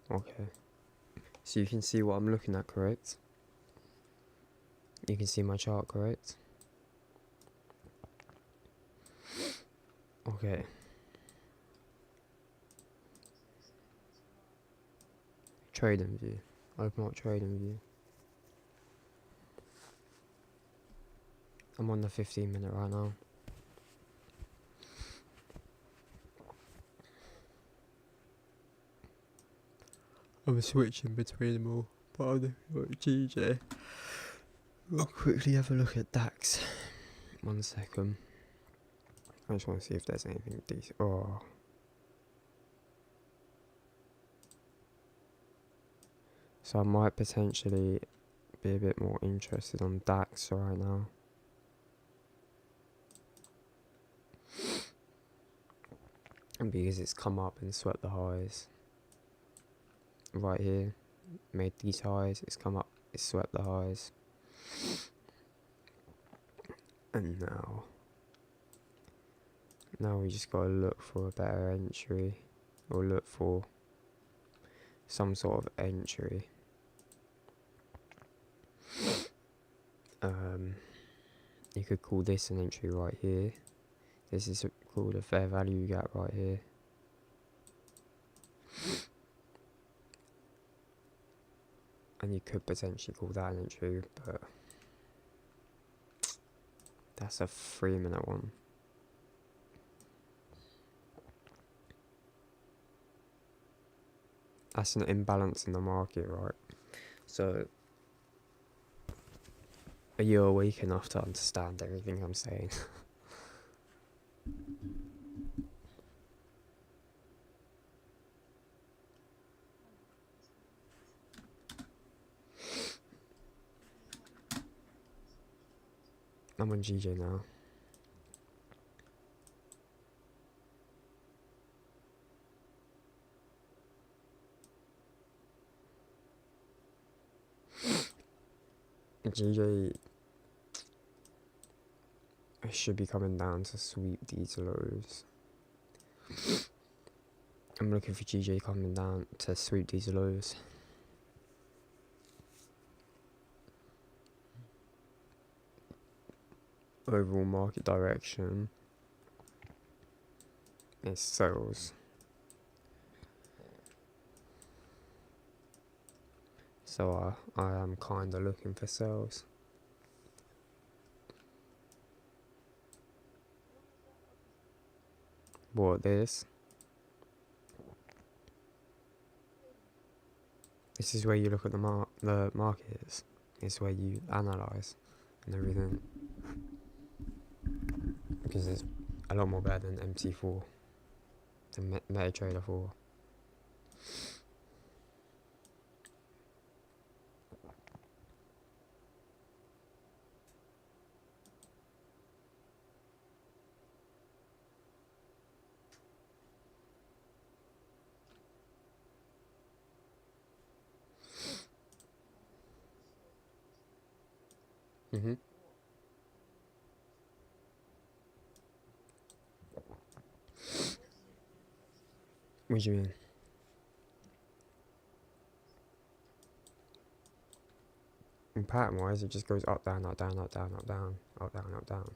Okay. So you can see what I'm looking at, correct? You can see my chart, correct? Okay. Trading view. Open up trading view. I'm on the 15-minute right now. I'm switching between them all, but I'll do GJ. I'll quickly have a look at DAX. 1 second. I just want to see if there's anything decent. Oh. So I might potentially be a bit more interested on DAX right now. And because it's come up and swept the highs. Right here. Made these highs. It's come up. It's swept the highs. And now we just gotta look for a better entry, or look for some sort of entry. You could call this an entry right here. This is called a fair value gap right here. And you could potentially call that an entry, but that's a 3-minute one. That's an imbalance in the market, right? So, are you awake enough to understand everything I'm saying? I'm on GJ now. GJ should be coming down to sweep these lows. I'm looking for GJ coming down to sweep these lows. Overall market direction is sells. So I am kind of looking for sales. What this? This is where you look at the markets. It's where you analyze and everything. Because it's a lot more better than MT4, than MetaTrader 4. What do you mean? And pattern wise, it just goes up, down, up, down, up, down, up, down, up, down, up, down.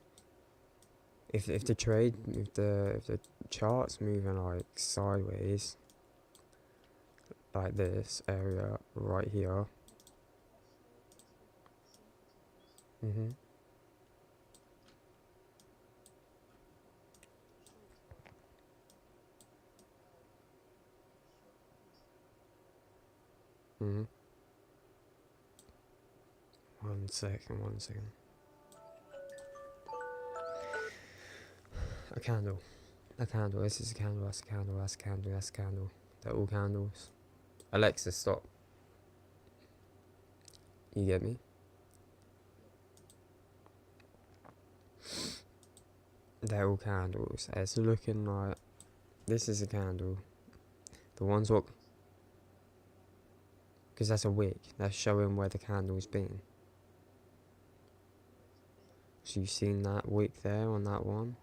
If the trade, if the chart's moving like sideways, like this area right here. One second. A candle. This is a candle, that's a candle, that's a candle, that's a candle. They're all candles. Alexa, stop. You get me? They're all candles. It's looking like this is a candle. The ones what? Because that's a wick. That's showing where the candle's been. So you've seen that wick there on that one?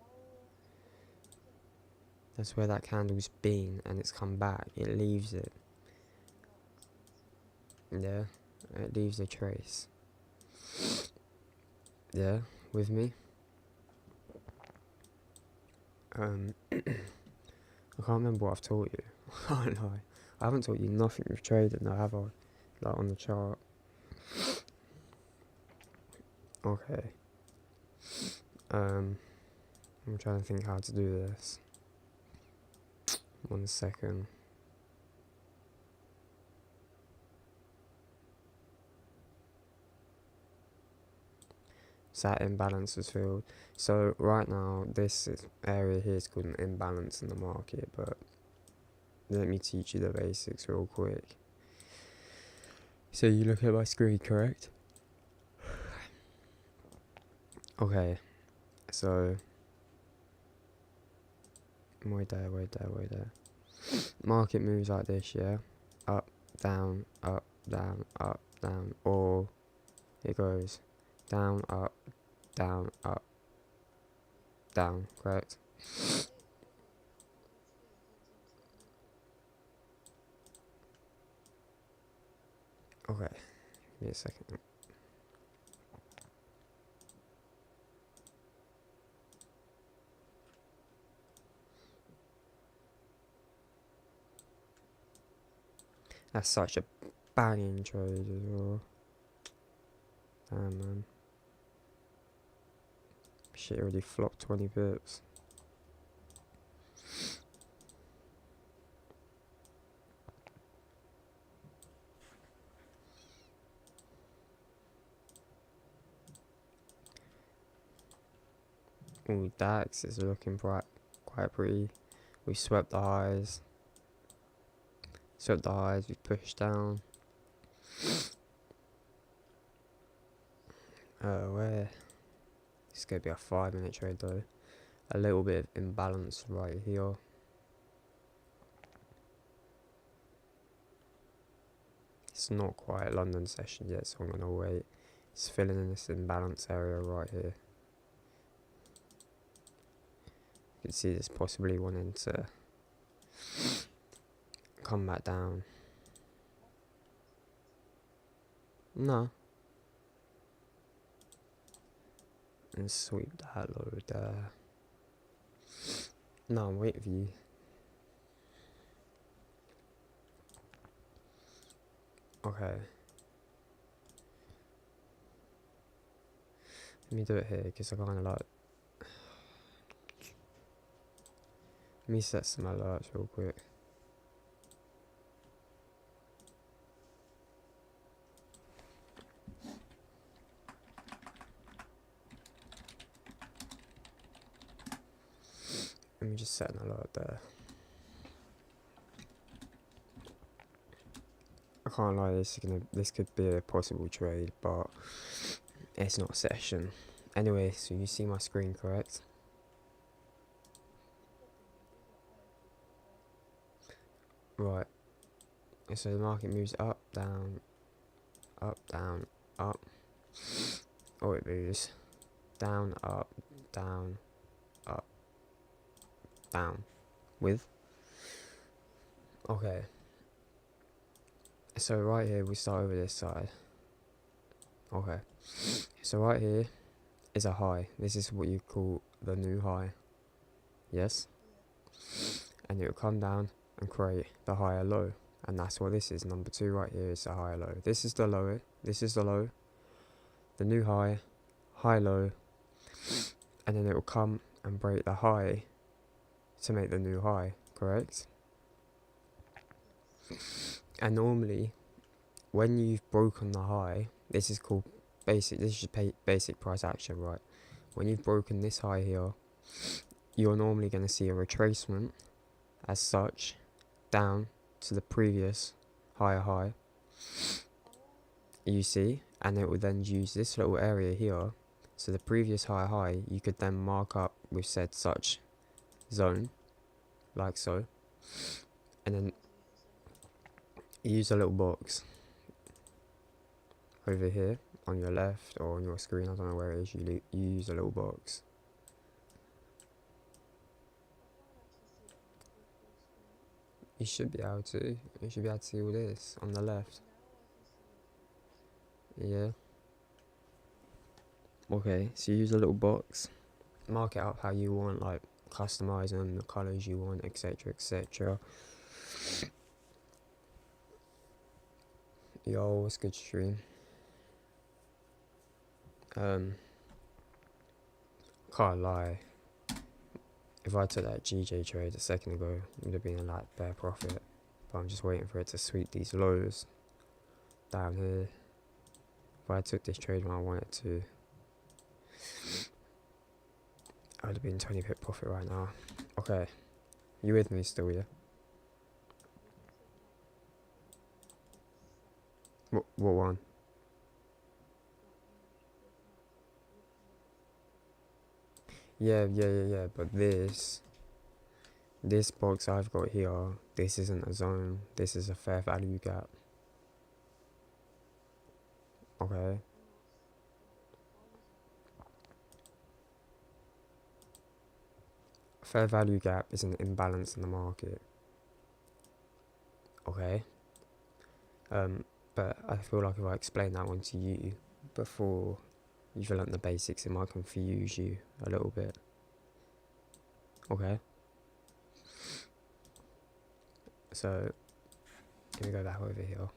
That's where that candle's been, and it's come back. It leaves it. Yeah, it leaves a trace. Yeah, with me. I can't remember what I've taught you. I can't lie. I haven't taught you nothing with trading, though, have I? Like on the chart. Okay. I'm trying to think how to do this. 1 second. So that imbalance was filled. So right now, area here is called an imbalance in the market, but let me teach you the basics real quick. So you look at my screen, correct? Okay, so wait there. Market moves like this, yeah? Up, down, up, down, up, down, or it goes down, up, down, up, down, correct? Okay, give me a second. That's such a banging trade as well. Damn, man. Shit already flopped 20 pips. Ooh, DAX is looking quite pretty. We swept the highs. We pushed down. Where? It's gonna be a 5-minute trade though. A little bit of imbalance right here. It's not quite London session yet, so I'm gonna wait. It's filling in this imbalance area right here. You can see this possibly wanting to come back down. No. And sweep that low there. No, I'm waiting for you. Okay. Let me do it here, because I kind of like... Let me set some alerts real quick. Let me just set an alert there. I can't lie, this could be a possible trade, but it's not a session. Anyway, so you see my screen, correct? Right. So the market moves up, down, up, down, up. Or it moves down, up, down, up, down. With. Okay. So right here, we start over this side. Okay. So right here is a high. This is what you call the new high. Yes? And it will come down and create the higher low. And that's what this is. Number 2 right here is the higher low. This is the low. This is the low. The new high. High low. And then it will come and break the high to make the new high. Correct? And normally, when you've broken the high, this is called basic. This is basic price action, right? When you've broken this high here, you're normally going to see a retracement as such down to the previous higher high. You see, and it will then use this little area here. So the previous higher high, you could then mark up with said such zone, like so, and then use a little box over here on your left or on your screen. I don't know where it is. You use a little box. You should be able to. You should be able to see all this on the left. Yeah. Okay, so you use a little box, mark it up how you want, like customize them, the colors you want, etc., etc. Yo, what's good, stream? Can't lie. If I took that GJ trade a second ago, it would have been a like bare profit. But I'm just waiting for it to sweep these lows down here. If I took this trade when I wanted to, I would have been 20 pip profit right now. Okay, you with me still, yeah? What one? Yeah. But this box I've got here, this isn't a zone. This is a fair value gap. Okay. Fair value gap is an imbalance in the market. Okay. But I feel like if I explain that one to you before you've learnt the basics, it might confuse you a little bit. Okay. So let me go back over here.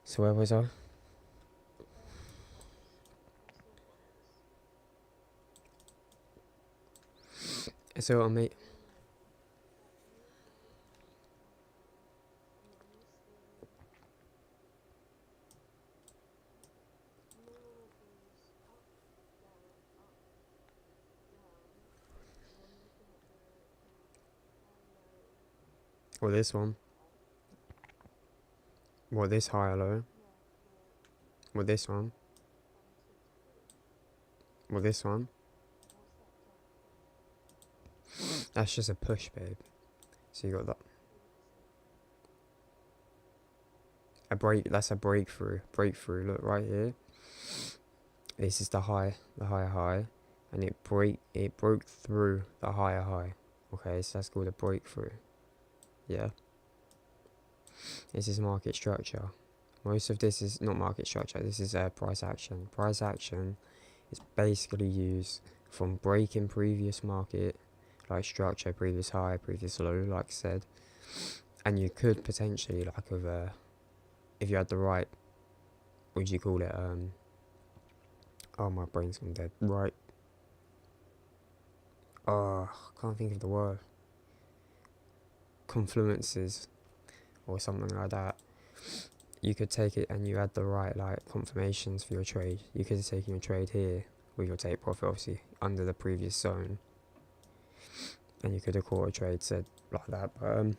So where was I? So I made. Well, this one. Well, this high or low. Well, this one. Well, this one. That's just a push, babe. So you got that. That's a breakthrough. Breakthrough. Look right here. This is the higher high, and it broke through the higher high. Okay, so that's called a breakthrough. Yeah. This is market structure. Most of this is not market structure. This is price action. Price action is basically used from breaking previous market, like structure, previous high, previous low, like I said, and you could potentially, like, with if you had the right, what do you call it? Oh, my brain's gone dead. Right. Oh, can't think of the word. Confluences or something like that. You could take it and you had the right, like, confirmations for your trade. You could have taken your trade here with your take profit, obviously under the previous zone, and you could have caught a trade said like that. But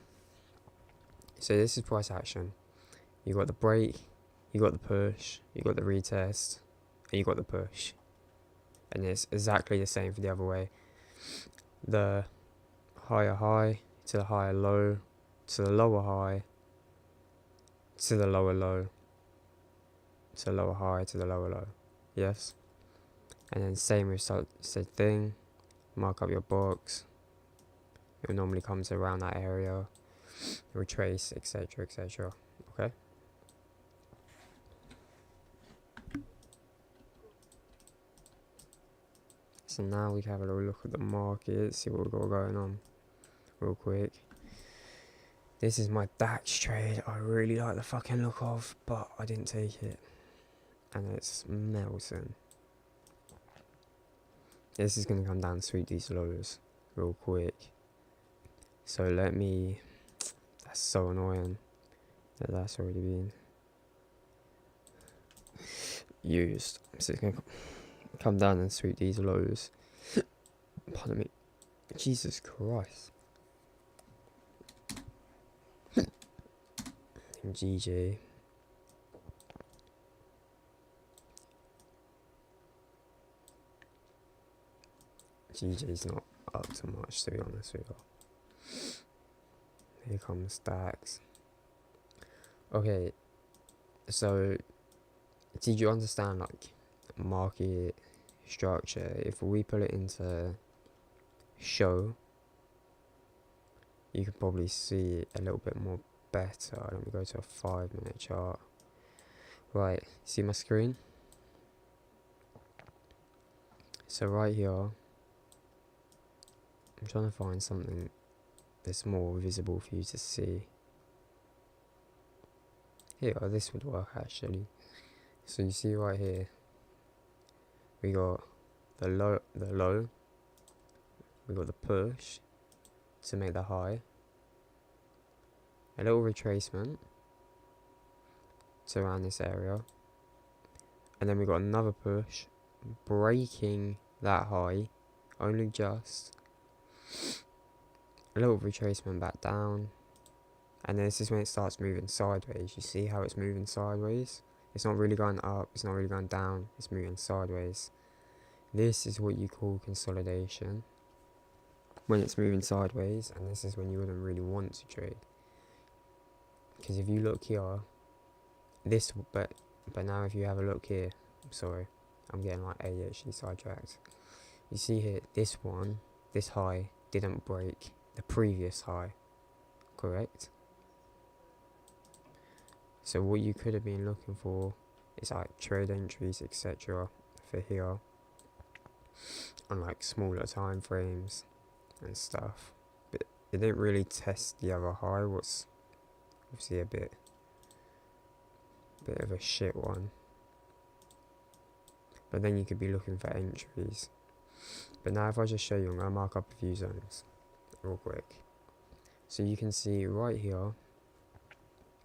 so this is price action. You got the break, you got the push, you got the retest, and you got the push, and it's exactly the same for the other way. The higher high to the higher low to the lower high to the lower low to the lower high to the lower low. Yes. And then same with said thing. Mark up your box. It'll normally come to around that area. Retrace, etc., etc. Okay. So now we have a little look at the market, see what we've got going on real quick. This is my DAX trade. I really like the fucking look of, but I didn't take it. And it's melting. This is going to come down and sweep these lows real quick. So let me... That's so annoying that that's already been used. So it's going to come down and sweep these lows. Pardon me. Jesus Christ. GG. GG's not up to much, to be honest with you. Here comes stacks. Okay, so did you understand, like, market structure? If we put it into show, you could probably see it a little bit more better. Let me go to a 5-minute chart. Right, see my screen? So right here, I'm trying to find something that's more visible for you to see. Here, this would work actually. So you see right here, we got the low, we got the push to make the high, a little retracement to around this area, and then we got another push, breaking that high, only just, a little retracement back down, and then this is when it starts moving sideways. You see how it's moving sideways? It's not really going up, it's not really going down, it's moving sideways. This is what you call consolidation, when it's moving sideways, and this is when you wouldn't really want to trade. Because if you look here, but now if you have a look here, I'm sorry, I'm getting like ADHD sidetracked. You see here, this high didn't break the previous high, correct? So what you could have been looking for is like trade entries, etc. for here, on like smaller time frames and stuff. But it didn't really test the other high, what's obviously a bit of a shit one. But then you could be looking for entries. But now if I just show you, I'm going to mark up a few zones real quick. So you can see right here,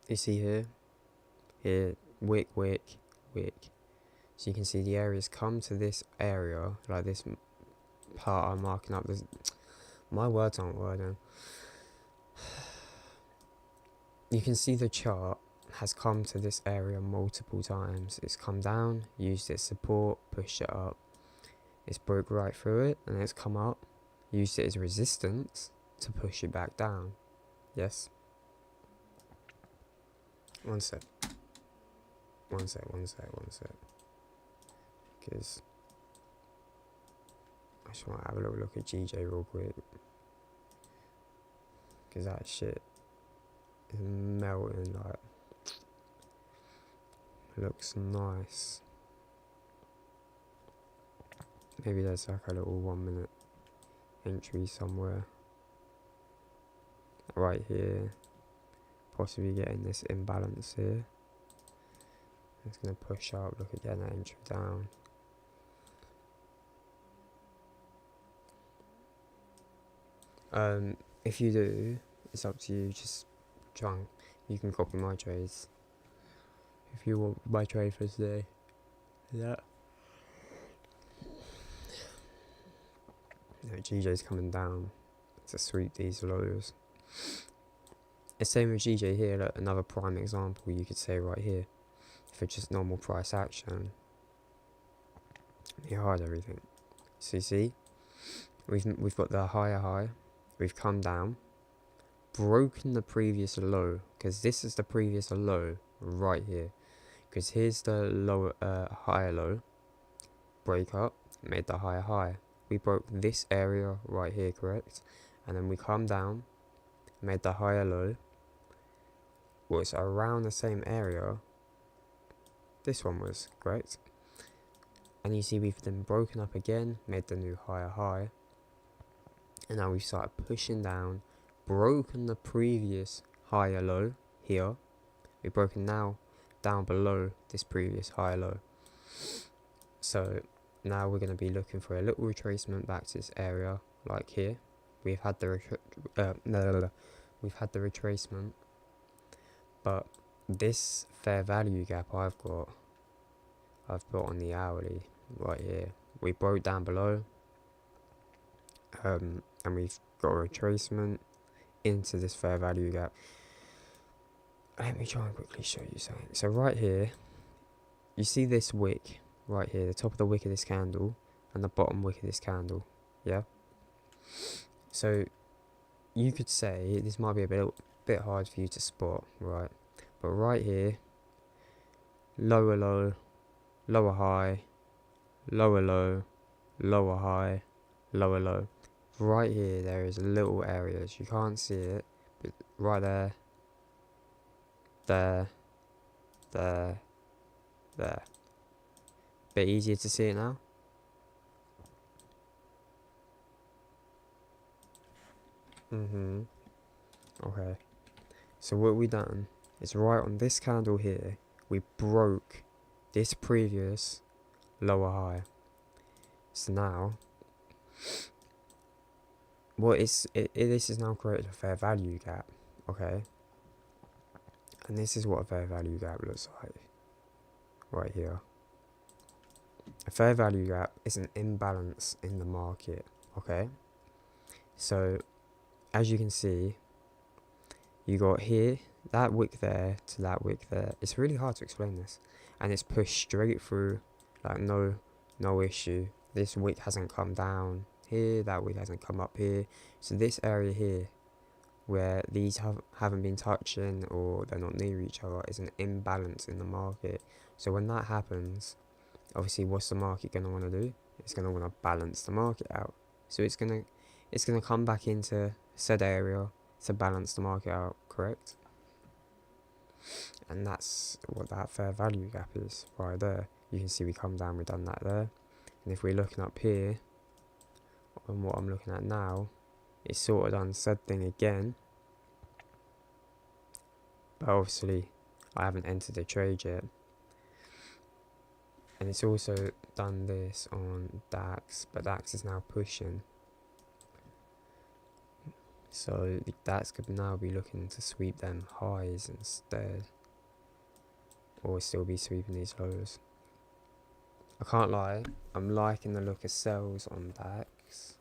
you see here, wick. So you can see the areas come to this area, like this part I'm marking up. My words aren't wording. You can see the chart has come to this area multiple times. It's come down, used its support, pushed it up. It's broke right through it, and it's come up, used it as resistance to push it back down. Yes? One sec. Because I just want to have a little look at GJ real quick. Because that shit is melting, like, looks nice. Maybe there's like a little 1 minute entry somewhere. Right here. Possibly getting this imbalance here. It's going to push up, look at getting that entry down. If you do, it's up to you, just you can copy my trades. If you want my trade for today. Yeah. GJ's coming down to sweep these lows. It's same with GJ here, look, another prime example you could say right here. For just normal price action. Let me hide everything. So you see, we've got the higher high, we've come down, broken the previous low, because this is the previous low right here. Because here's the lower higher low, break up, made the higher high. We broke this area right here, correct? And then we come down, made the higher low, was around the same area this one was, correct? And you see we've then broken up again, made the new higher high, and now we've started pushing down, broken the previous higher low here. We've broken now down below this previous higher low. So now we're going to be looking for a little retracement back to this area, like here. We've had the retracement, but this fair value gap I've got on the hourly right here. We broke down below, and we've got a retracement into this fair value gap. Let me try and quickly show you something. So right here, you see this wick right here, the top of the wick of this candle and the bottom wick of this candle, yeah? So you could say this might be a bit hard for you to spot, right? But right here, lower low, lower high, lower low, lower high, lower low. Right here there is little areas, you can't see it, but right there, there. Bit easier to see it now. Okay. So what we done is right on this candle here, we broke this previous lower high. So now, this is now created a fair value gap, okay? And this is what a fair value gap looks like, right here. A fair value gap is an imbalance in the market, okay? So, as you can see, you got here, that wick there to that wick there. It's really hard to explain this. And it's pushed straight through, like no issue. This wick hasn't come down here, that wick hasn't come up here. So this area here, where these haven't been touching or they're not near each other, is an imbalance in the market. So when that happens, obviously what's the market going to want to do? It's going to want to balance the market out. So it's going to come back into said area to balance the market out, correct? And that's what that fair value gap is right there. You can see we come down, we've done that there. And if we're looking up here, and what I'm looking at now, it's sort of done said thing again. But obviously, I haven't entered the trade yet. And it's also done this on DAX, but DAX is now pushing. So the DAX could now be looking to sweep them highs instead. Or still be sweeping these lows. I can't lie, I'm liking the look of sells on DAX.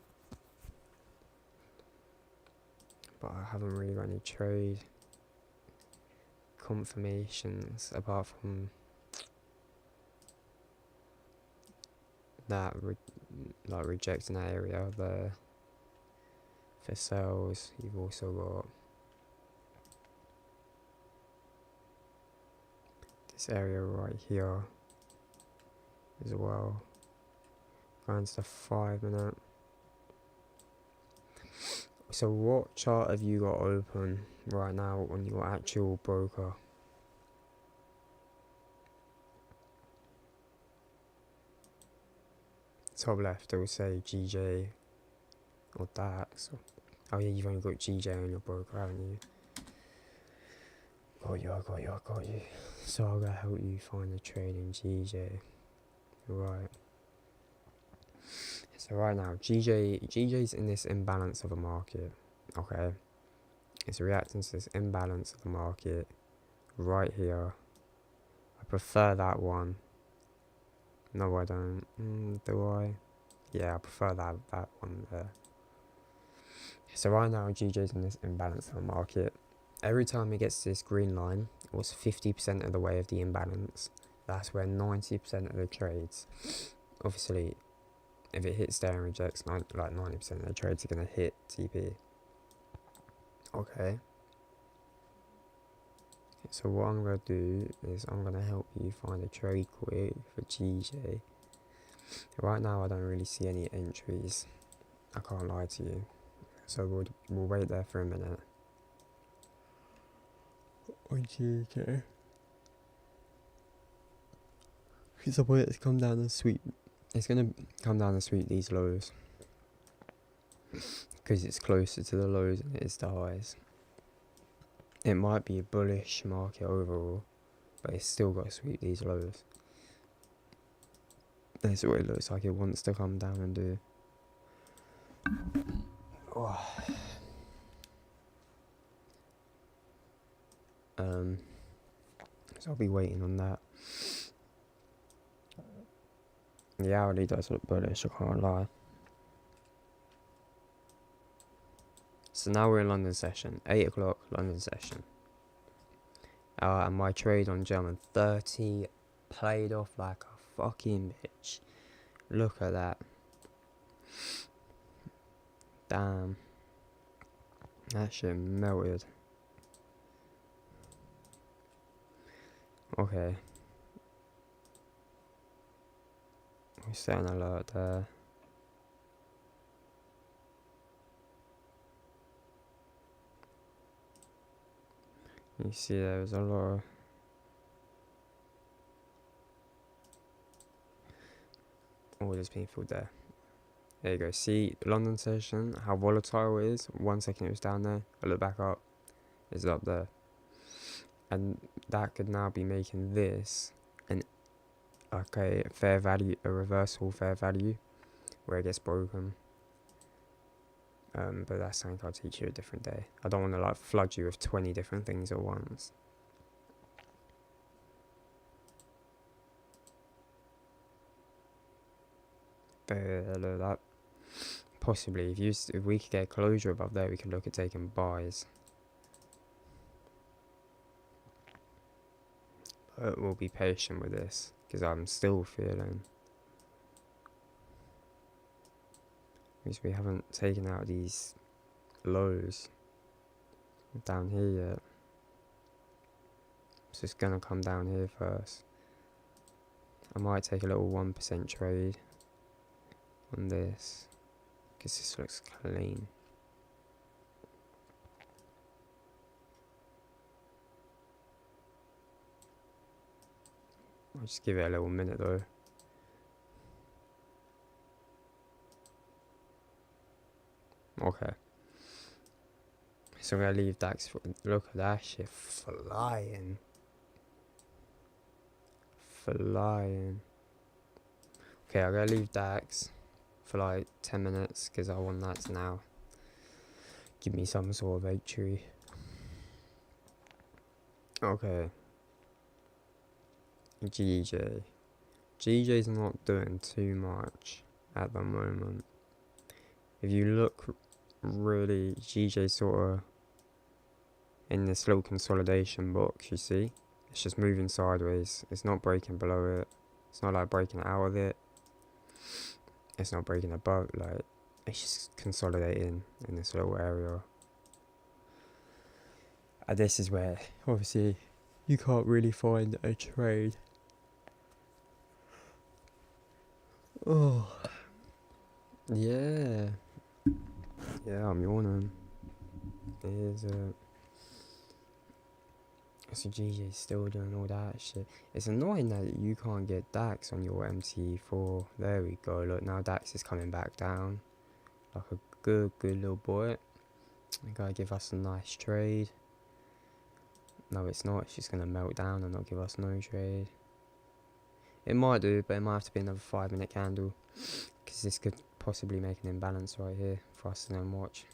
But I haven't really got any trade confirmations apart from that like rejecting that area there for sales. You've also got this area right here as well. Going to the 5 minute. So what chart have you got open right now on your actual broker? Top left, it will say GJ or DAX. Oh yeah, you've only got GJ on your broker, haven't you? I got you. So I'm gonna help you find the trade in GJ. Right. So right now, GJ's in this imbalance of a market. Okay. It's reacting to this imbalance of the market right here. I prefer that one. No, I don't. Do I? Yeah, I prefer that one there. So right now, GJ's in this imbalance of the market. Every time it gets to this green line, it was 50% of the way of the imbalance. That's where 90% of the trades, obviously, if it hits there and rejects, like 90% of the trades are going to hit TP. Okay. So what I'm going to do is I'm going to help you find a trade quick for GJ. Right now I don't really see any entries. I can't lie to you. So we'll wait there for a minute. On GJ. Because I want it to come down and sweep. It's going to come down and sweep these lows. Because it's closer to the lows than it is to highs. It might be a bullish market overall, but it's still got to sweep these lows. That's what it looks like it wants to come down and do. Oh. So I'll be waiting on that. The hourly does look bullish, I can't lie. So now we're in London session, 8 o'clock London session. And my trade on German 30 played off like a fucking bitch. Look at that. Damn. That shit melted. Okay. We set an alert there. You see there was a lot of Orders being filled there. There you go. See London session, how volatile it is. 1 second it was down there. I look back up. It's up there. And that could now be making this an fair value, a reversal fair value, where it gets broken. But that's something I'll teach you a different day. I don't want to like flood you with 20 different things at once. That possibly, if we could get a closure above there, we could look at taking buys. But we'll be patient with this because I'm still feeling. Because we haven't taken out these lows down here yet. So it's gonna come down here first. I might take a little 1% trade on this because this looks clean. I'll just give it a little minute though. Okay. So I'm gonna leave DAX for, look at that shit flying. Flying. Okay, I'm gonna leave DAX for like 10 minutes because I want that to now give me some sort of victory. Okay. GJ's not doing too much at the moment. If you look really, GJ's sort of in this little consolidation box, you see? It's just moving sideways. It's not breaking below it. It's not like breaking out of it. It's not breaking above, like, it's just consolidating in this little area. And this is where, obviously, you can't really find a trade. Oh. Yeah. Yeah, I'm yawning. Here's so GJ's still doing all that shit. It's annoying that you can't get DAX on your MT4. There we go. Look, now DAX is coming back down. Like a good little boy. You gotta give us a nice trade. No, it's not. It's just gonna melt down and not give us no trade. It might do, but it might have to be another 5-minute candle. Because this could possibly make an imbalance right here for us to then watch.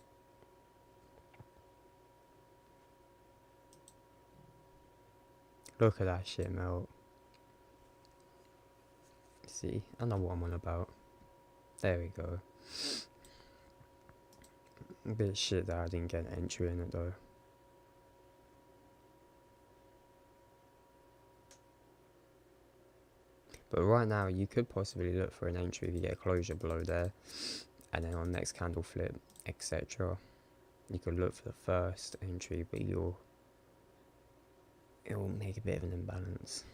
Look at that shit melt. See, I know what I'm on about. There we go. A bit shit that I didn't get an entry in it though. But right now you could possibly look for an entry if you get a closure below there. And then on next candle flip, etc. You could look for the first entry, but it will make a bit of an imbalance.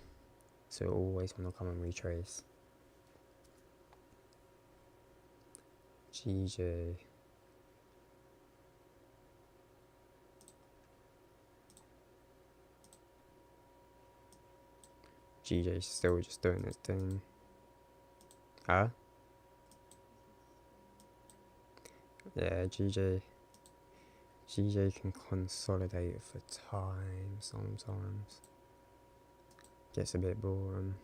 So you always want to come and retrace. GJ. GJ's still just doing its thing. Huh? Yeah, GJ can consolidate for time sometimes. Gets a bit boring.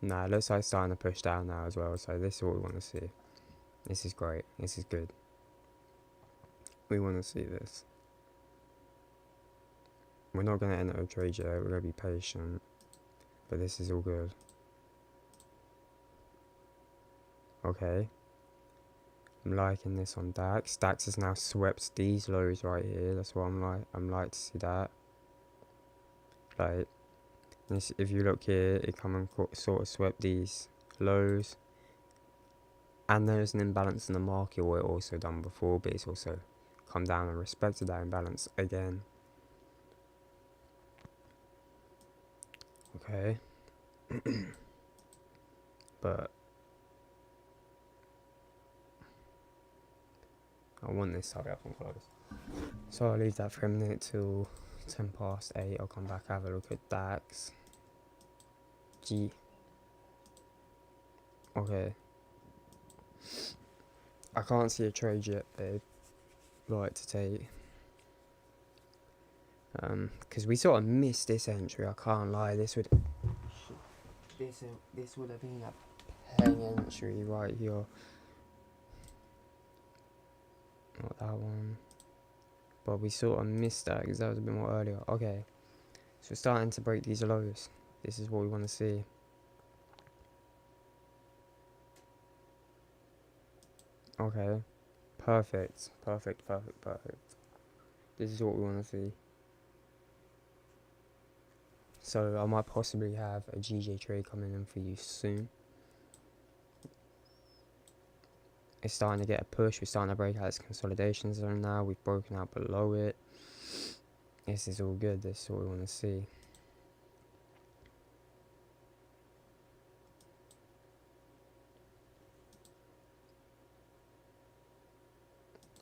Nah, it looks like it's starting to push down now as well, so this is what we want to see. This is great. This is good. We want to see this. We're not going to enter a trade yet, we're going to be patient. But this is all good. Okay. I'm liking this on DAX. DAX has now swept these lows right here. That's what I'm like to see that. Like, this, if you look here, it come and sort of swept these lows. And there's an imbalance in the market, what it also done before, but it's also come down and respected that imbalance again. Okay. But I want this to hurry up and close. So I'll leave that for a minute till 8:10. I'll come back, have a look at DAX. Okay. I can't see a trade yet, babe. Right, to take. Because we sort of missed this entry, I can't lie. This would have been a paying entry right here. Not that one. But we sort of missed that because that was a bit more earlier. Okay. So we're starting to break these lows. This is what we want to see. Okay. Perfect. Perfect, perfect, perfect. This is what we want to see. So I might possibly have a GJ trade coming in for you soon. It's starting to get a push. We're starting to break out this consolidation zone now. We've broken out below it. This is all good. This is what we want to see.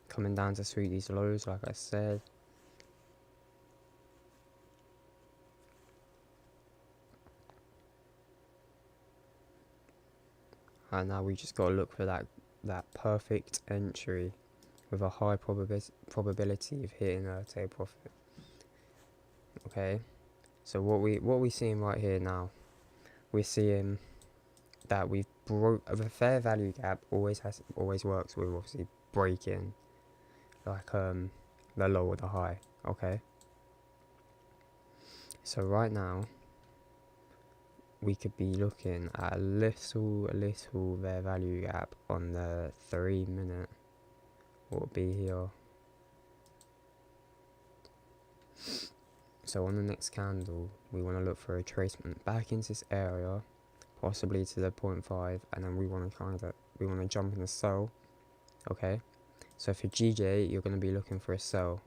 Coming down to sweep these lows, like I said. And now we just got to look for that perfect entry with a high probability of hitting a take profit. Okay, so what we seeing right here now, we're seeing that we've broke a fair value gap. Always works with obviously breaking like the low or the high. Okay, so right now we could be looking at a little fair value gap on the 3 minute. What would be here? So on the next candle, we want to look for a retracement back into this area, possibly to the 0.5, and then we want to jump in the sell. Okay, so for GJ, you're going to be looking for a sell.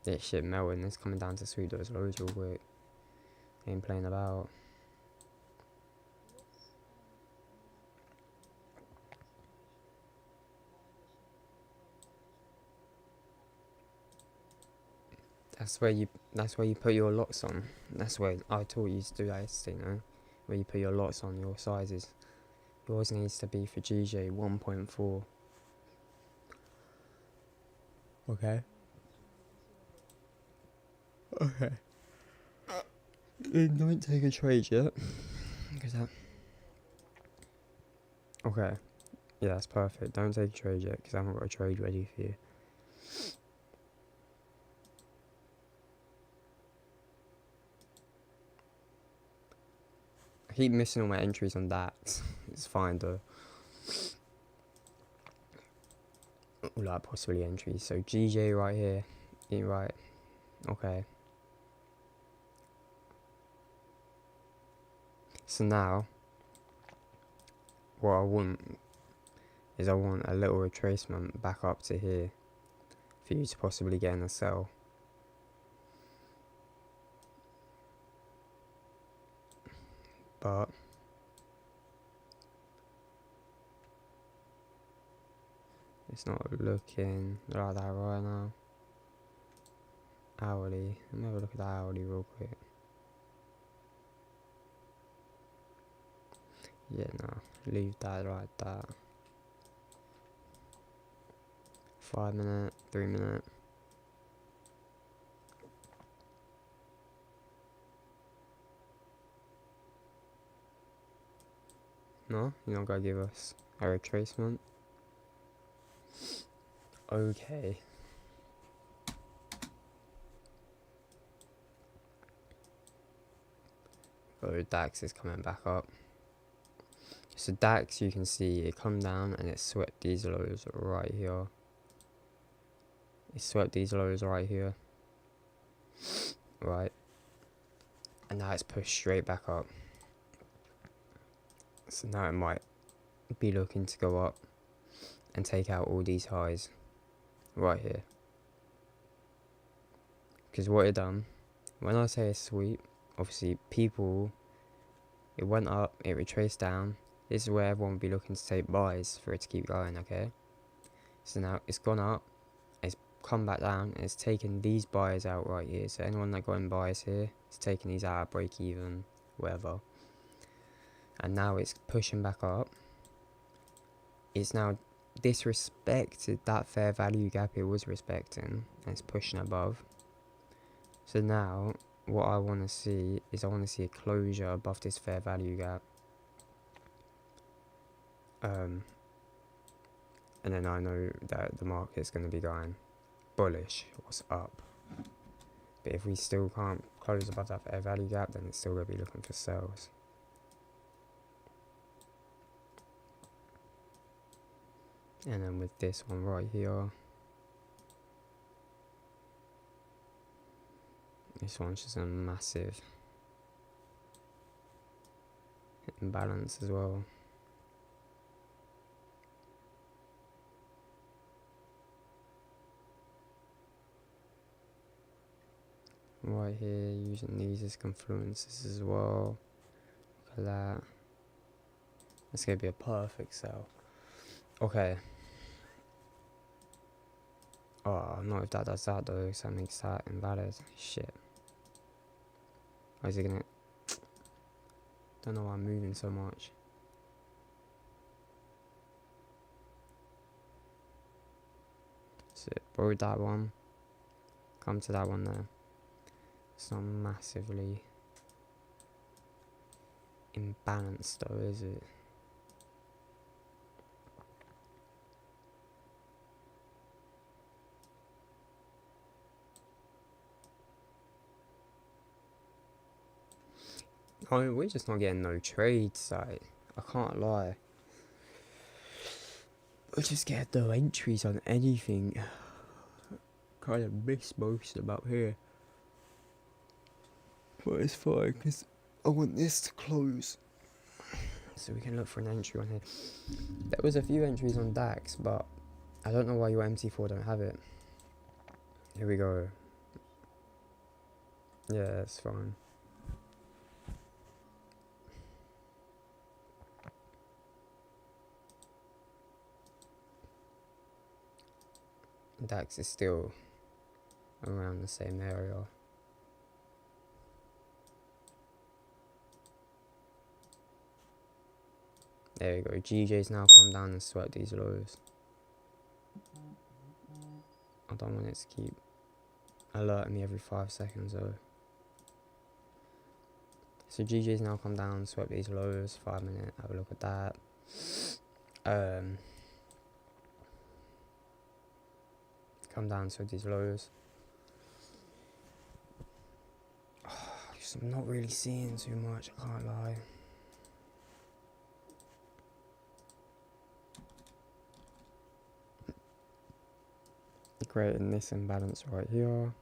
This shit melting. It's coming down to sweep those lows real quick. Ain't playing about. That's where you put your lots on. That's where I taught you to do that, you know, where you put your lots on your sizes. Yours needs to be for GJ 1.4. Okay. Okay. Don't take a trade yet. Because that. Okay. Yeah, that's perfect. Don't take a trade yet because I haven't got a trade ready for you. I keep missing all my entries on that. It's fine though. Like possibly entries. So GJ right here. Right. Okay. So now, what I want is I want a little retracement back up to here for you to possibly get in a sell. But it's not looking like that right now. Hourly. Let me have a look at the hourly real quick. Yeah, no. Leave that like that. 5 minute, 3 minute. No? You're not gonna give us a retracement? Okay. Oh, DAX is coming back up. So DAX, you can see it come down and it swept these lows right here. It swept these lows right here. Right. And now it's pushed straight back up. So now it might be looking to go up and take out all these highs right here. Because what it done, when I say a sweep, obviously it went up, it retraced down. This is where everyone will be looking to take buys for it to keep going, okay? So now it's gone up, it's come back down, and it's taken these buys out right here. So anyone that got in buys here, it's taking these out at break even, whatever. and now it's pushing back up. It's now disrespected that fair value gap it was respecting, and it's pushing above. So now what I want to see is, I want to see a closure above this fair value gap, and then I know that the market's going to be going bullish or up. But if we still can't close above that fair value gap, then it's still going to be looking for sells. And then with this one right here, this one's just a massive imbalance as well. Right here, using these as confluences as well. Look at that. It's going to be a perfect sell. Okay. Oh, not if that does that though, because that makes that invalid. Shit. Why is it gonna... Don't know why I'm moving so much. So, borrowed that one. Come to that one there. It's not massively imbalanced though, is it? I mean, we're just not getting no trades, like, I can't lie. We just get no entries on anything. Kind of miss most about here. But it's fine, because I want this to close, so we can look for an entry on here. There was a few entries on DAX, but I don't know why your MT4 don't have it. Here we go. Yeah, it's fine. DAX is still around the same area. There we go. GJ's now come down and sweat these lows. I don't want it to keep alerting me every 5 seconds though. So GJ's now come down, sweat these lows. 5 minute. Have a look at that. Come down, sweat these lows. I'm not really seeing too much, I can't lie. Creating this imbalance right here.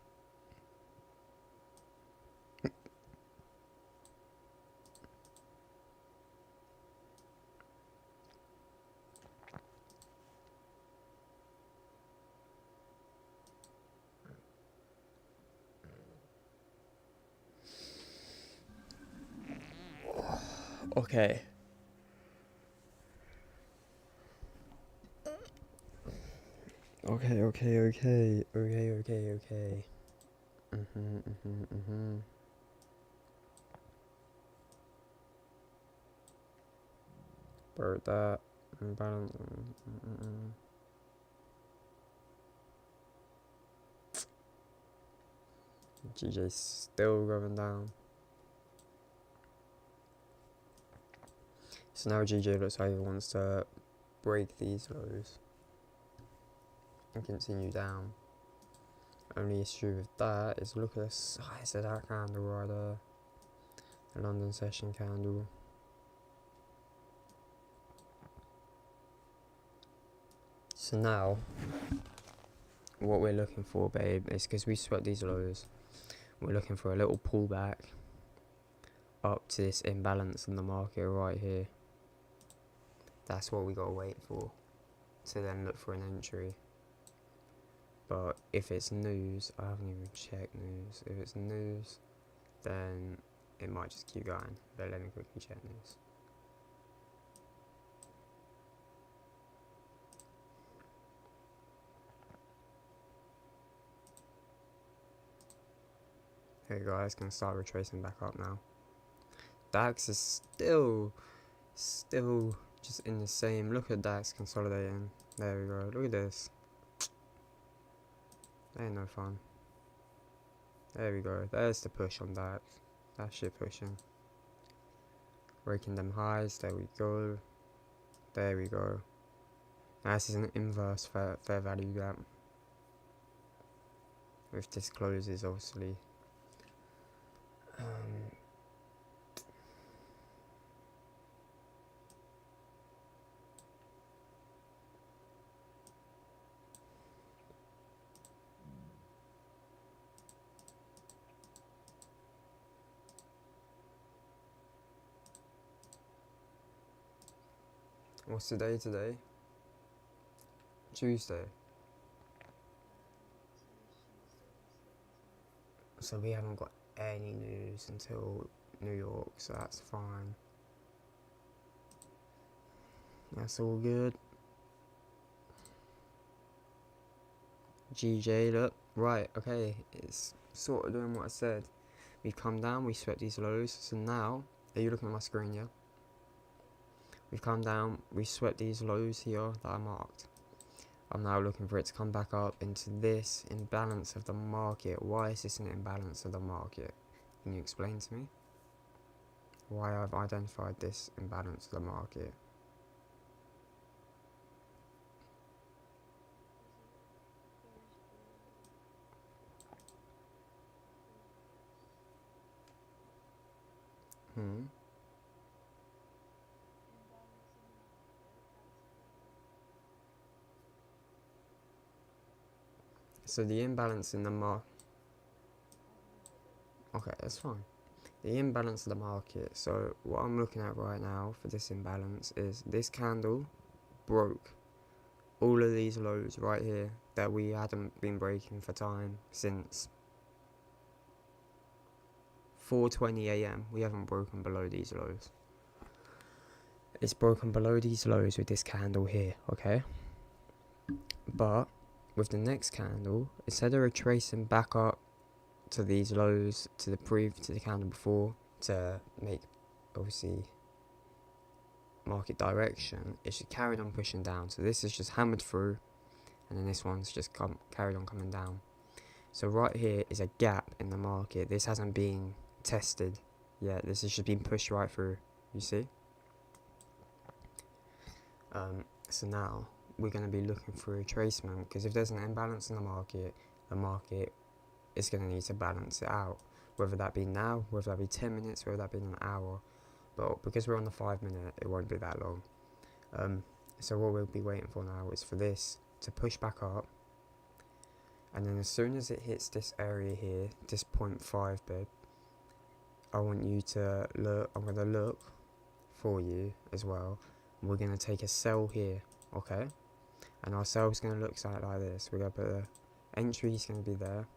Okay. Okay. Bird that. Imbalance. GJ's still going down. So now GJ looks like he wants to break these lows and continue down. Only issue with that is look at the size of that candle right there. The London session candle. So now, what we're looking for, babe, is because we swept these lows, we're looking for a little pullback up to this imbalance in the market right here. That's what we gotta wait for, to then look for an entry. But if it's news, I haven't even checked news. If it's news, then it might just keep going. But let me quickly check news. Hey guys, gonna start retracing back up now. DAX is still Still just in the same. Look at DAX consolidating. There we go. Look at this. That ain't no fun. There we go. There's the push on DAX. That shit pushing. Breaking them highs. There we go. There we go. Now this is an inverse fair value gap. If this closes, obviously. What's the day today? Tuesday. So we haven't got any news until New York, so that's fine. That's all good. GJ, look. Right, okay. It's sort of doing what I said. We've come down, we swept these lows. So now, are you looking at my screen, yeah? We've come down, we swept these lows here that I marked. I'm now looking for it to come back up into this imbalance of the market. Why is this an imbalance of the market? Can you explain to me why I've identified this imbalance of the market? So the imbalance in the okay, that's fine. The imbalance of the market. So what I'm looking at right now for this imbalance is this candle broke all of these lows right here that we hadn't been breaking for time since 4:20 a.m. We haven't broken below these lows. It's broken below these lows with this candle here, okay? But with the next candle, instead of retracing back up to these lows, to the candle before, to make obviously market direction, it should carry on pushing down. So this is just hammered through, and then this one's just carried on coming down. So right here is a gap in the market. This hasn't been tested yet. This has just been pushed right through. You see? So now we're going to be looking for a retracement, because if there's an imbalance in the market is going to need to balance it out, whether that be now, whether that be 10 minutes, whether that be an hour. But because we're on the 5 minute, it won't be that long. So what we'll be waiting for now is for this to push back up, and then as soon as it hits this area here, this 0.5 bib, I want you to look. I'm going to look for you as well. We're going to take a sell here, okay? And our sell is going to look something like this. We're going to put the entry is going to be there.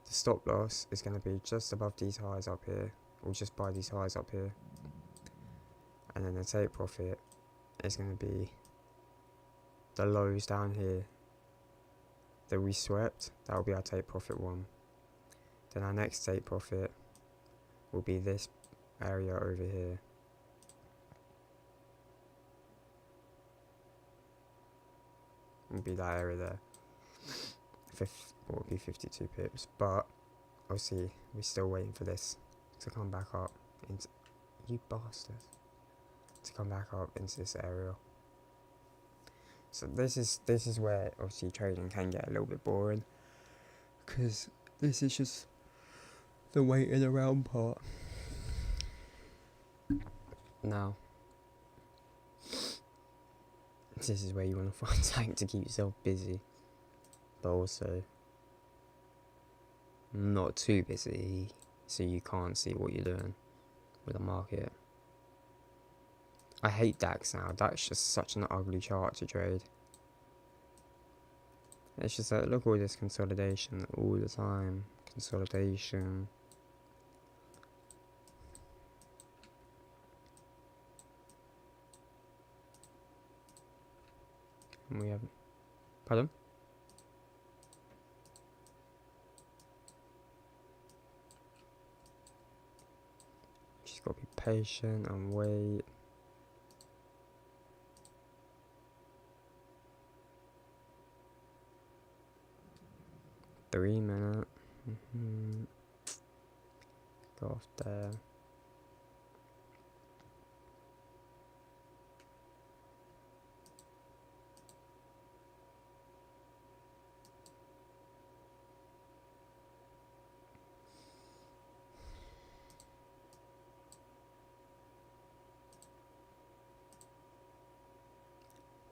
The stop loss is going to be just above these highs up here, or just by these highs up here. And then the take profit is going to be the lows down here that we swept. That will be our take profit one. Then our next take profit will be this area over here. Will be that area there. What would be 52 pips, but obviously we're still waiting for this to come back up into, you bastard, to come back up into this area. So this is where obviously trading can get a little bit boring, because this is just the waiting around part. Now this is where you want to find something to keep yourself busy, but also not too busy so you can't see what you're doing with the market. I hate DAX now. DAX just such an ugly chart to trade. It's just like, look, all this consolidation all the time. Consolidation. And we have, pardon? Just gotta be patient and wait. 3 minute. Go off there.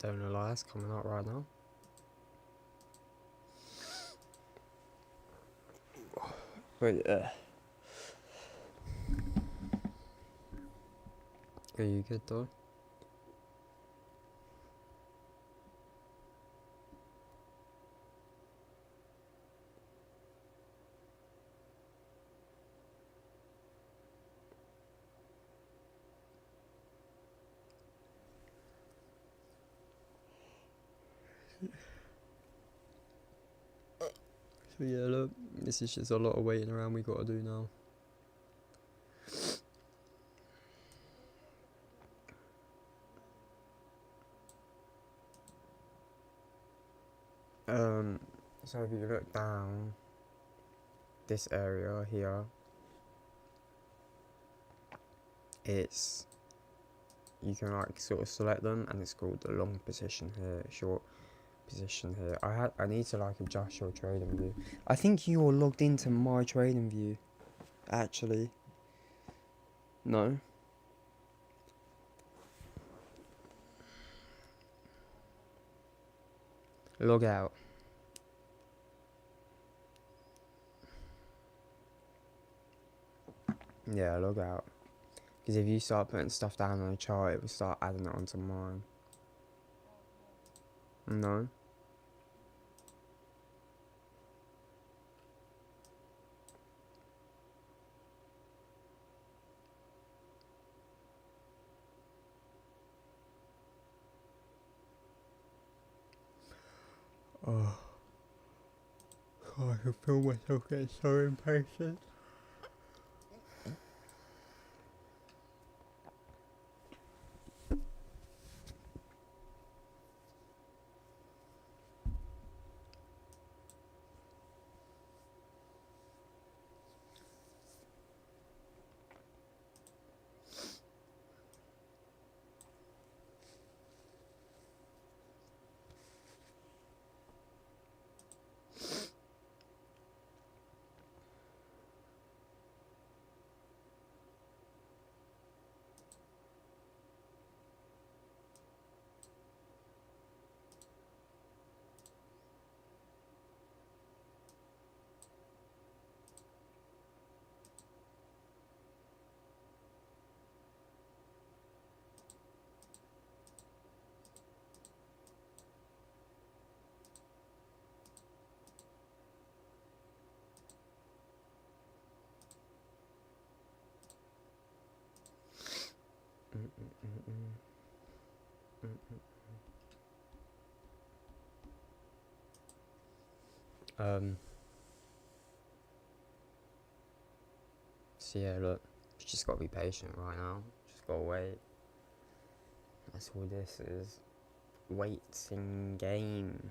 Don't know why that's coming out right now. But yeah. Are you good though? So yeah, look, this is just a lot of waiting around we gotta do now. So if you look down this area here, it's, you can like sort of select them, and it's called the long position here, short position here. I need to like adjust your trading view. I think you're logged into my trading view, actually. No. Log out. Yeah, log out. Because if you start putting stuff down on the chart, it will start adding it onto mine. No. Oh, I can feel myself getting so impatient. So yeah, look, you just gotta be patient right now. Just gotta wait. That's all this is. Waiting game.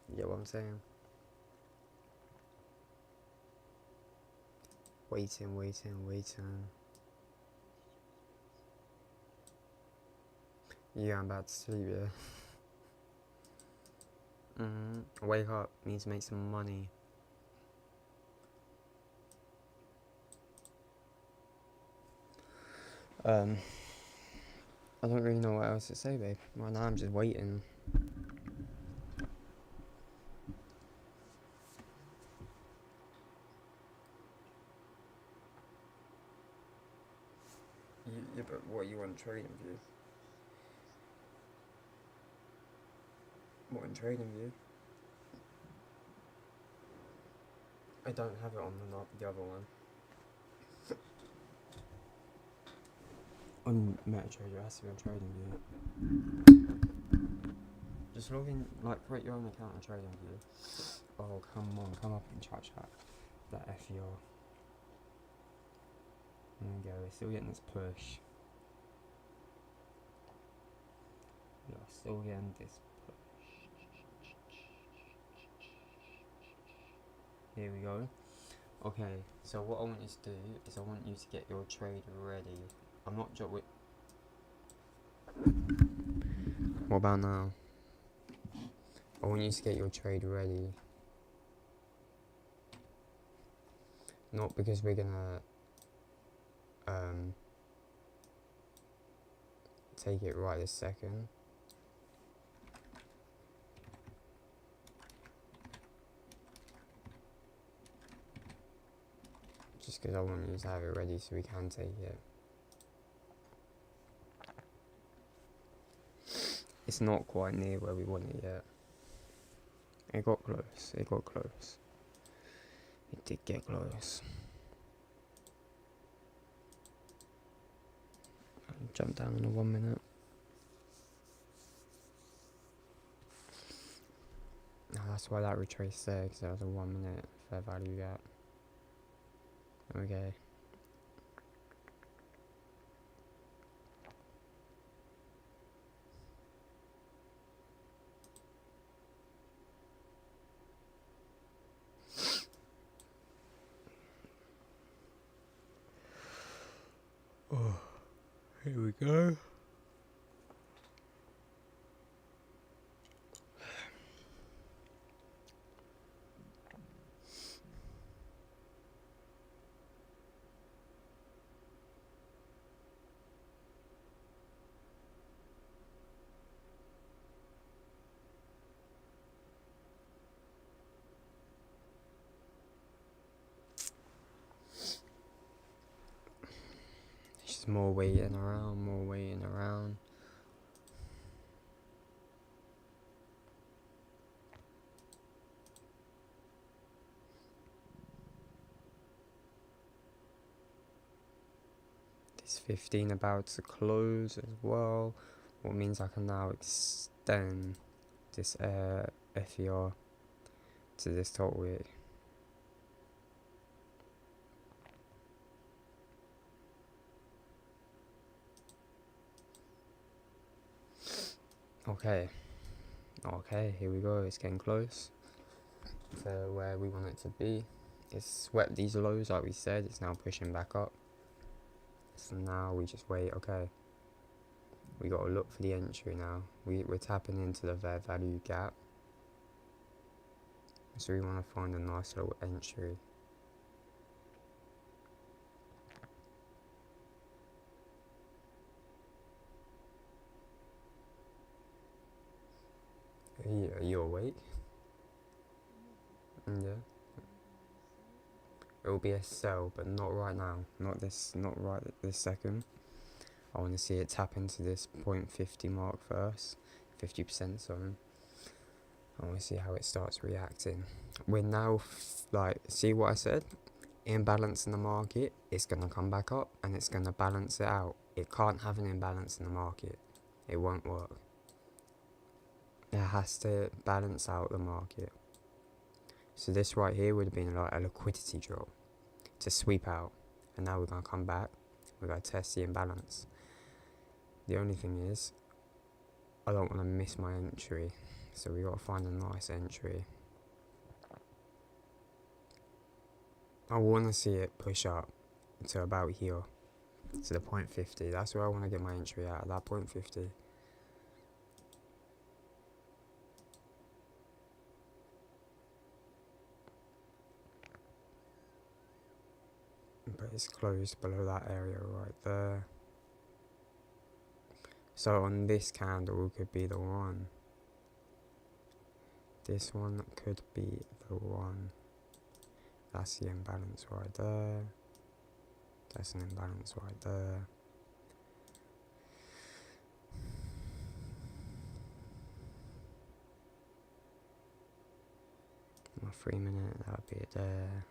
You get what I'm saying? Waiting. Yeah, I'm about to sleep, yeah. Wake up, need to make some money. I don't really know what else to say, babe. Right now I'm just waiting. Yeah, but what you want trading view? What in trading view? I don't have it on the other one. On MetaTrader, it has to be on trading view. Just log in, like, create your own account on trading view. Oh, come on, come up and chat. That FER. There we go, we're still getting this push. We are still getting this push. here we go. Okay, so what I want you to do is I want you to get your trade ready. I'm not with. What about now? I want you to get your trade ready. Not because we're gonna take it right this second. Just because I want you to have it ready so we can take it. It's not quite near where we want it yet. It got close, it got close. It did get close. I'll jump down in a 1 minute. Oh, that's why that retraced there, because there was a 1 minute fair value gap. Okay. Oh, here we go. It's just more waiting around, more waiting around. This 15 about to close as well, what means I can now extend this FER to this top wick. Okay, here we go, it's getting close to where we want it to be. It's swept these lows like we said, it's now pushing back up. So now we just wait, okay. We gotta look for the entry now. We're tapping into the fair value gap. So we wanna find a nice little entry. Are you awake? Yeah. It will be a sell, but not right now. Not right this second. I want to see it tap into this 0.50 mark first. 50% zone. I want to see how it starts reacting. We're now, see what I said? Imbalance in the market, it's going to come back up and it's going to balance it out. It can't have an imbalance in the market. It won't work. It has to balance out the market. So this right here would have been like a liquidity drop to sweep out. And now we're going to come back. We're going to test the imbalance. The only thing is, I don't want to miss my entry. So we got to find a nice entry. I want to see it push up to about here. To the 0.50. That's where I want to get my entry at that 0.50. But it's closed below that area right there. So on this candle could be the one. This one could be the one. That's the imbalance right there. That's an imbalance right there. My 3 minute, that would be it there.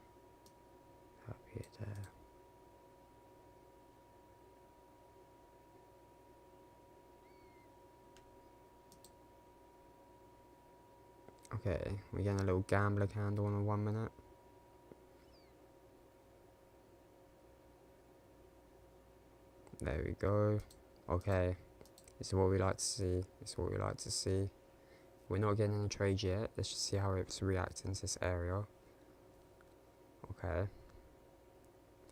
That would be it there. Okay, we're getting a little gambler candle on a 1 minute. There we go. Okay, this is what we like to see. This is what we like to see. We're not getting any trades yet. Let's just see how it's reacting to this area. Okay.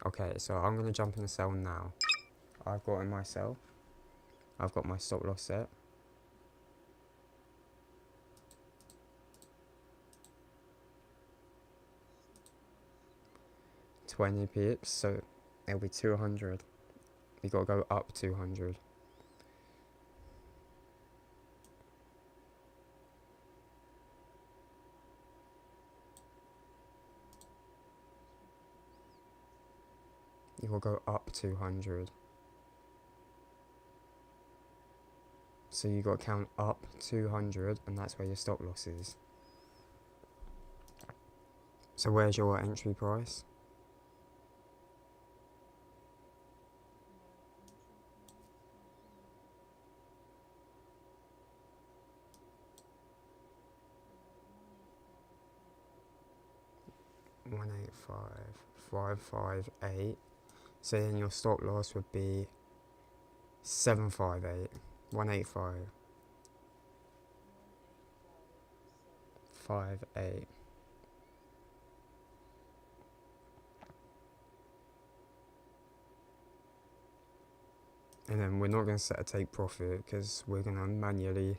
Okay, so I'm gonna jump in the sell now. I've got in my sell. I've got my stop loss set. $20 pips, so it'll be 200. You gotta go up 200. You gotta go up 200. So you gotta count up 200, and that's where your stop loss is. So where's your entry price? $185,558. So then your stop loss would be 758. 185. 58. And then we're not going to set a take profit because we're going to manually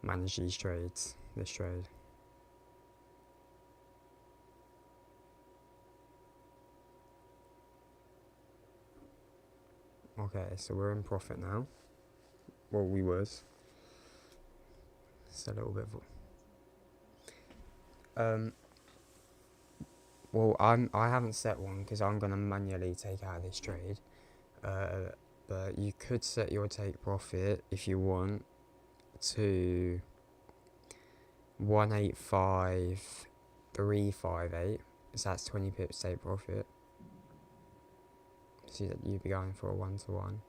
manage these trades, this trade. Okay, so we're in profit now. Well, we was. It's a little bit of... well, I haven't set one because I'm going to manually take out this trade. But you could set your take profit if you want to 185,358. So that's 20 pips take profit. See that you'd be going for a 1-to-1.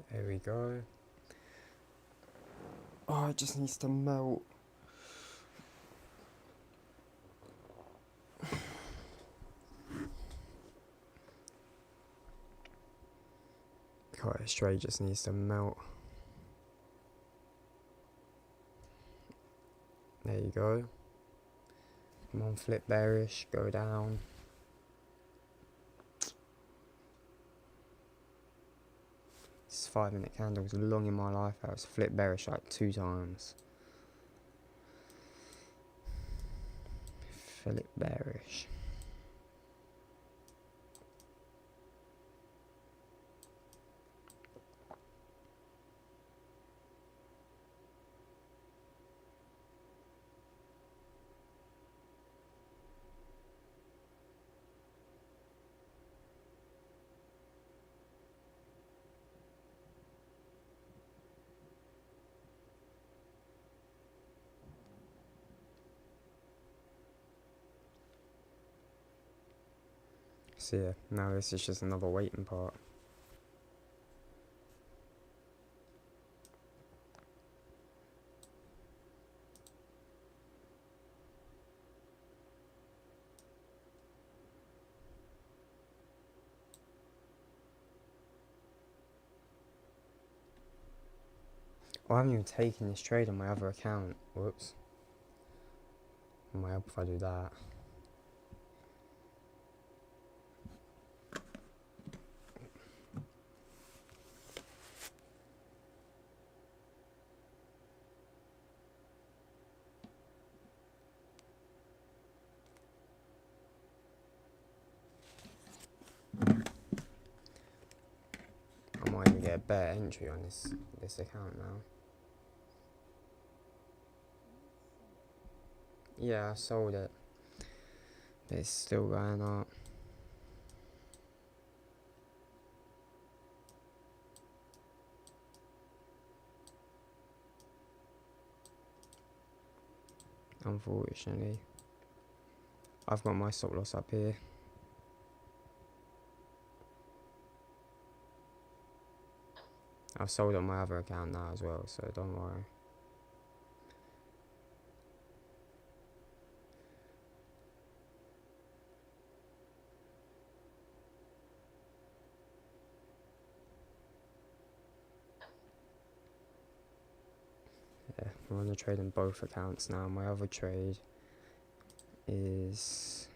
There we go. Oh, it just needs to melt. God, this trade just needs to melt. There you go. Come on, flip bearish, go down. This 5-minute candle was long in my life. I was flip bearish like 2 times. Flip bearish. So yeah, now this is just another waiting part. I haven't even taken this trade on my other account. Whoops. I might help if I do that. I might even get a better entry on this account now. Yeah, I sold it. But it's still going up. Unfortunately. I've got my stop loss up here. I've sold on my other account now as well, so don't worry. Yeah, I'm gonna trade on both accounts now. My other trade is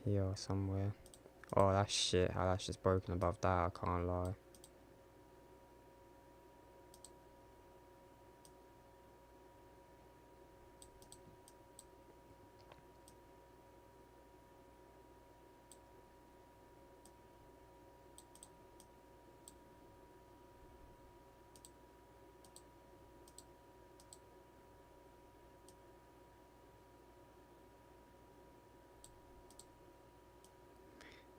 here somewhere. Oh, that's shit. How that's just broken above that. I can't lie.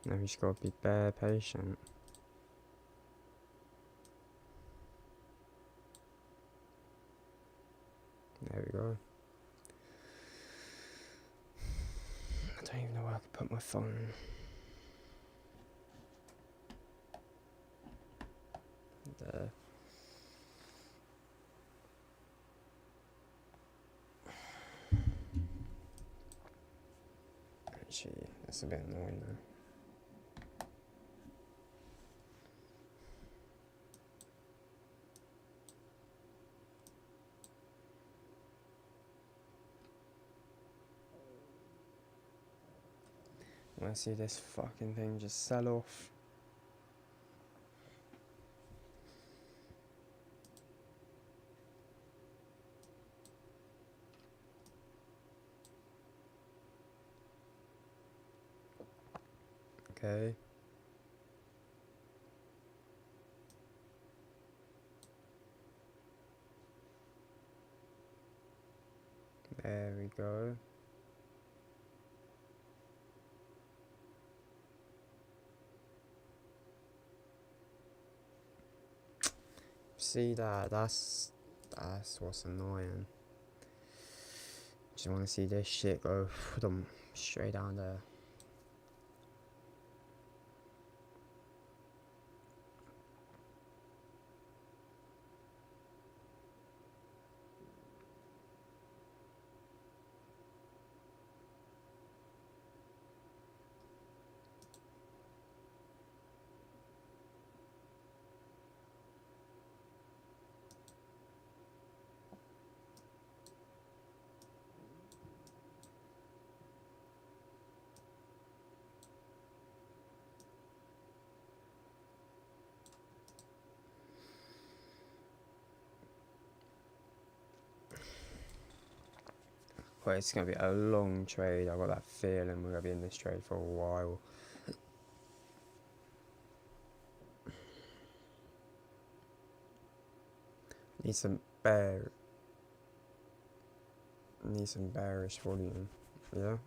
Now we just gotta be bare patient. There we go. I don't even know where I could put my phone. There. Actually, that's a bit annoying though. When I see this fucking thing just sell off. Okay. There we go. See that? That's what's annoying. Just want to see this shit go straight down there. But it's gonna be a long trade. I got that feeling we're gonna be in this trade for a while. Need some bearish volume. Yeah.